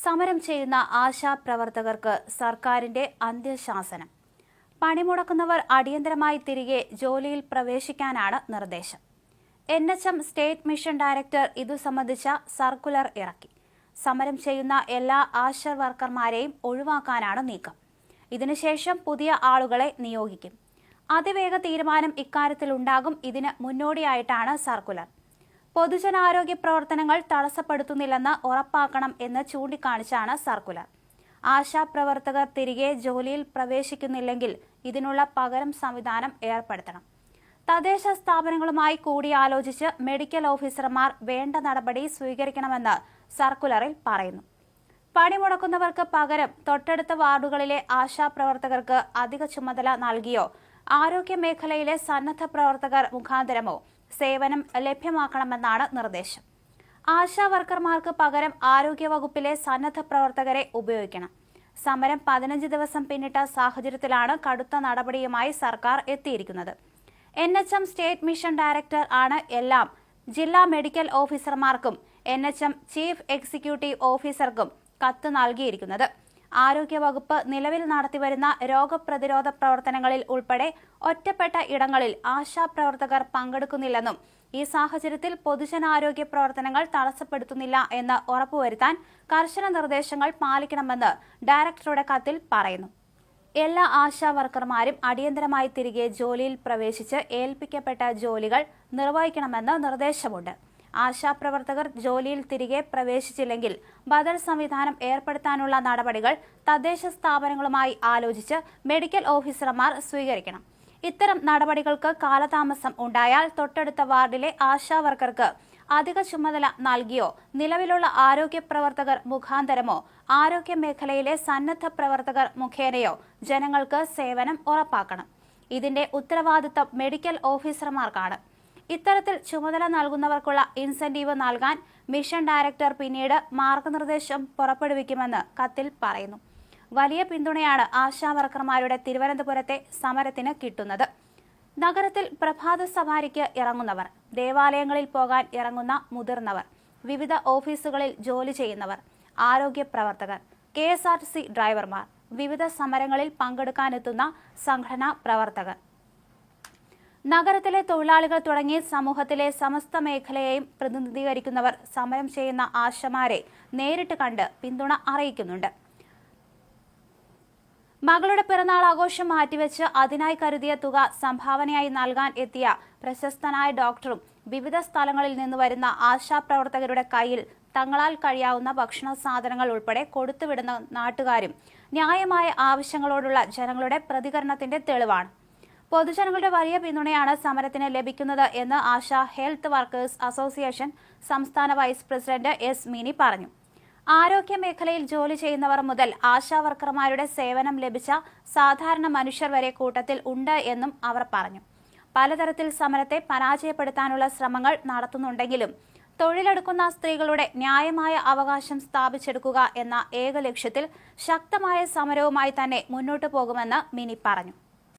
സമരം ചെയ്യുന്ന ആശാപ്രവർത്തകർക്ക് സർക്കാരിന്റെ അന്ത്യശാസനം. പണിമുടക്കുന്നവർ അടിയന്തരമായി തിരികെ ജോലിയിൽ പ്രവേശിക്കാനാണ് നിർദ്ദേശം. NHM സ്റ്റേറ്റ് മിഷൻ ഡയറക്ടർ ഇതു സംബന്ധിച്ച സർക്കുലർ ഇറക്കി. സമരം ചെയ്യുന്ന എല്ലാ ആശാ വർക്കർമാരെയും ഒഴിവാക്കാനാണ് നീക്കം. ഇതിനുശേഷം പുതിയ ആളുകളെ നിയോഗിക്കും. അതിവേഗ തീരുമാനം ഇക്കാര്യത്തിലുണ്ടാകും. ഇതിന് മുന്നോടിയായിട്ടാണ് സർക്കുലർ. പൊതുജനാരോഗ്യ പ്രവർത്തനങ്ങൾ തടസ്സപ്പെടുത്തുന്നില്ലെന്ന് ഉറപ്പാക്കണം എന്ന് ചൂണ്ടിക്കാണിച്ചാണ് സർക്കുലർ. ആശാപ്രവർത്തകർ തിരികെ ജോലിയിൽ പ്രവേശിക്കുന്നില്ലെങ്കിൽ ഇതിനുള്ള പകരം സംവിധാനം ഏർപ്പെടുത്തണം. തദ്ദേശ സ്ഥാപനങ്ങളുമായി കൂടിയാലോചിച്ച് മെഡിക്കൽ ഓഫീസർമാർ വേണ്ട നടപടി സ്വീകരിക്കണമെന്ന് സർക്കുലറിൽ പറയുന്നു. പണിമുടക്കുന്നവർക്ക് പകരം തൊട്ടടുത്ത വാർഡുകളിലെ ആശാപ്രവർത്തകർക്ക് അധിക ചുമതല നൽകിയോ ആരോഗ്യ മേഖലയിലെ സന്നദ്ധ പ്രവർത്തകർ മുഖാന്തരമോ സേവനം ലഭ്യമാക്കണമെന്നാണ് നിർദ്ദേശം. ആശാ വർക്കർമാർക്ക് പകരം ആരോഗ്യവകുപ്പിലെ സന്നദ്ധ പ്രവർത്തകരെ ഉപയോഗിക്കണം. സമരം 15 ദിവസം പിന്നിട്ട സാഹചര്യത്തിലാണ് കടുത്ത നടപടിയുമായി സർക്കാർ എത്തിയിരിക്കുന്നത്. NHM സ്റ്റേറ്റ് മിഷൻ ഡയറക്ടർ ആണ് എല്ലാം ജില്ലാ മെഡിക്കൽ ഓഫീസർമാർക്കും NHM ചീഫ് എക്സിക്യൂട്ടീവ് ഓഫീസർക്കും കത്ത് നൽകിയിരിക്കുന്നത്. ആരോഗ്യവകുപ്പ് നിലവിൽ നടത്തിവരുന്ന രോഗപ്രതിരോധ പ്രവർത്തനങ്ങളിൽ ഉൾപ്പെടെ ഒറ്റപ്പെട്ട ഇടങ്ങളിൽ ആശാപ്രവർത്തകർ പങ്കെടുക്കുന്നില്ലെന്നും ഈ സാഹചര്യത്തിൽ പൊതുജനാരോഗ്യ പ്രവർത്തനങ്ങൾ തടസ്സപ്പെടുത്തുന്നില്ല എന്ന് ഉറപ്പുവരുത്താൻ കർശന നിർദ്ദേശങ്ങൾ പാലിക്കണമെന്ന് ഡയറക്ടറുടെ കത്തിൽ പറയുന്നു. എല്ലാ ആശാ വർക്കർമാരും അടിയന്തരമായി തിരികെ ജോലിയിൽ പ്രവേശിച്ച് ഏൽപ്പിക്കപ്പെട്ട ജോലികൾ നിർവഹിക്കണമെന്ന് നിർദ്ദേശമുണ്ട്. ആശാപ്രവർത്തകർ ജോലിയിൽ തിരികെ പ്രവേശിച്ചില്ലെങ്കിൽ ബദൽ സംവിധാനം ഏർപ്പെടുത്താനുള്ള നടപടികൾ തദ്ദേശ സ്ഥാപനങ്ങളുമായി ആലോചിച്ച് മെഡിക്കൽ ഓഫീസർമാർ സ്വീകരിക്കണം. ഇത്തരം നടപടികൾക്ക് കാലതാമസം ഉണ്ടായാൽ തൊട്ടടുത്ത വാർഡിലെ ആശാ വർക്കർക്ക് അധിക ചുമതല നൽകിയോ നിലവിലുള്ള ആരോഗ്യ പ്രവർത്തകർ മുഖാന്തരമോ ആരോഗ്യ മേഖലയിലെ സന്നദ്ധ പ്രവർത്തകർ മുഖേനയോ ജനങ്ങൾക്ക് സേവനം ഉറപ്പാക്കണം. ഇതിന്റെ ഉത്തരവാദിത്തം മെഡിക്കൽ ഓഫീസർമാർക്കാണ്. ഇത്തരത്തിൽ ചുമതല നൽകുന്നവർക്കുള്ള ഇൻസെന്റീവ് നൽകാൻ മിഷൻ ഡയറക്ടർ പിന്നീട് മാർഗനിർദ്ദേശം പുറപ്പെടുവിക്കുമെന്ന് കത്തിൽ പറയുന്നു. വലിയ പിന്തുണയാണ് ആശാ വർക്കർമാരുടെ തിരുവനന്തപുരത്തെ സമരത്തിന് കിട്ടുന്നത്. നഗരത്തിൽ പ്രഭാത സവാരിക്ക് ഇറങ്ങുന്നവർ, ദേവാലയങ്ങളിൽ പോകാൻ ഇറങ്ങുന്ന മുതിർന്നവർ, വിവിധ ഓഫീസുകളിൽ ജോലി ചെയ്യുന്നവർ, ആരോഗ്യ പ്രവർത്തകർ, KSRTC ഡ്രൈവർമാർ, വിവിധ സമരങ്ങളിൽ പങ്കെടുക്കാനെത്തുന്ന സംഘടനാ പ്രവർത്തകർ, നഗരത്തിലെ തൊഴിലാളികൾ തുടങ്ങി സമൂഹത്തിലെ സമസ്ത മേഖലയെയും പ്രതിനിധീകരിക്കുന്നവർ സമരം ചെയ്യുന്ന ആശമാരെ നേരിട്ട് കണ്ട് പിന്തുണ അറിയിക്കുന്നുണ്ട്. മകളുടെ പിറന്നാൾ ആഘോഷം മാറ്റിവെച്ച് അതിനായി കരുതിയ തുക സംഭാവനയായി നൽകാൻ എത്തിയ പ്രശസ്തനായ ഡോക്ടറും വിവിധ സ്ഥലങ്ങളിൽ നിന്ന് വരുന്ന ആശാപ്രവർത്തകരുടെ കയ്യിൽ തങ്ങളാൽ കഴിയാവുന്ന ഭക്ഷണ സാധനങ്ങൾ ഉൾപ്പെടെ കൊടുത്തുവിടുന്ന നാട്ടുകാരും ന്യായമായ ആവശ്യങ്ങളോടുള്ള ജനങ്ങളുടെ പ്രതികരണത്തിന്റെ തെളിവാണ്. പൊതുജനങ്ങളുടെ വലിയ പിന്തുണയാണ് സമരത്തിന് ലഭിക്കുന്നത് എന്ന് ആശാ ഹെൽത്ത് വർക്കേഴ്സ് അസോസിയേഷൻ സംസ്ഥാന വൈസ് പ്രസിഡന്റ് S. മിനി പറഞ്ഞു. ആരോഗ്യ മേഖലയിൽ ജോലി ചെയ്യുന്നവർ മുതൽ ആശാ വർക്കർമാരുടെ സേവനം ലഭിച്ച സാധാരണ മനുഷ്യർ വരെ കൂട്ടത്തിൽ ഉണ്ട് എന്നും അവർ പറഞ്ഞു. പലതരത്തിൽ സമരത്തെ പരാജയപ്പെടുത്താനുള്ള ശ്രമങ്ങൾ നടത്തുന്നുണ്ടെങ്കിലും തൊഴിലെടുക്കുന്ന സ്ത്രീകളുടെ ന്യായമായ അവകാശം സ്ഥാപിച്ചെടുക്കുക എന്ന ഏക ലക്ഷ്യത്തിൽ ശക്തമായ സമരവുമായി തന്നെ മുന്നോട്ടു പോകുമെന്ന് മിനി പറഞ്ഞു.